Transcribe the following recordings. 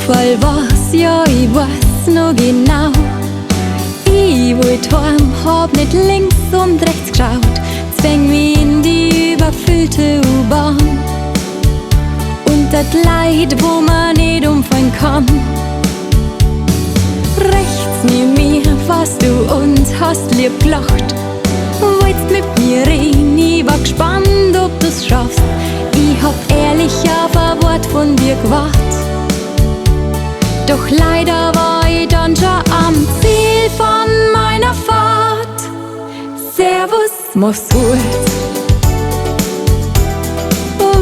Zufall war's, ja, ich weiß noch genau. Ich wollt heim, hab nicht links und rechts geschaut, zwäng mich in die überfüllte U-Bahn. Unter Leid, wo man nicht umfallen kann. Rechts neben mir warst du und hast lieb gelacht. Wolltest mit mir reden, ich war gespannt, ob du's schaffst. Ich hab ehrlich auf ein Wort von dir gewartet. Doch leider war ich dann schon am Ziel von meiner Fahrt. Servus, mach's gut.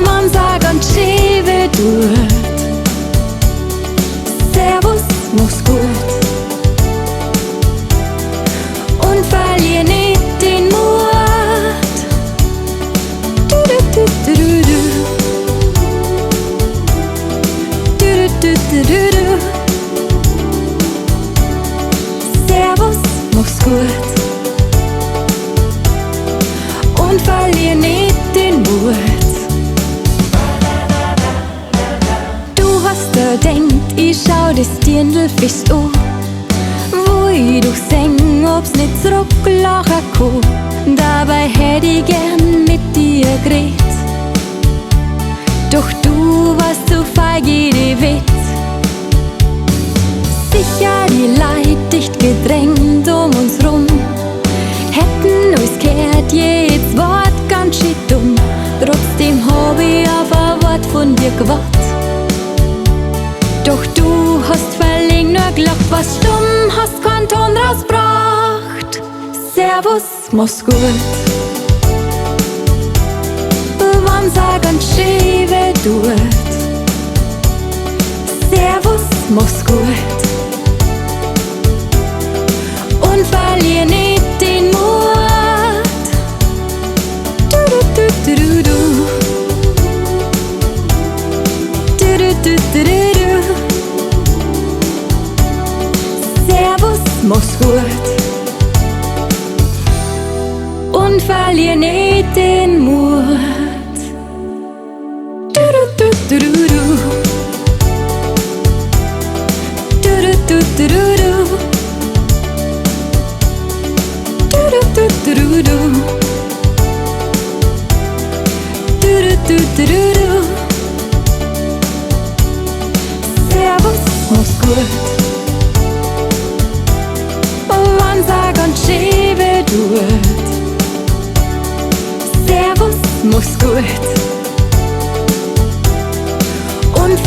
Man sagt ganz schön wird gut. Servus, mach's gut. Und verlier nicht den Mut. Du, du, du, du, du, du. Du, du, du, du, du. Servus, mach's gut. Und verlier nicht den Mut. Du hast gedenkt, ich schau das Dirndl fest an, wo ich doch seng, ob's nicht zurücklachen kann. Dabei hätt ich gern mit dir geredet. Doch du warst so feig, jede Witz. Sicher die Leid dicht gedrängt um uns rum, hätten uns gehört, jedes Wort ganz schön dumm. Trotzdem hab ich auf ein Wort von dir gewartet. Doch du hast verlegen nur gelacht, was stumm, hast keinen Ton rausgebracht. Servus, mach's gut. Wann sag ganz schön wird tut. Servus, mach's gut. Und verlier nicht den Mut. Du, du, du, du, du. Du, du, du, du, du. Servus, mach's gut. Und verlier nicht den Mut. Du, du, du, du, du. Du, du, du, du, du. Du, du, du, du, du. Du, du, du, du, du. Servus, mach's gut. Wann sag und schiebe tut. Servus, mach's gut. Und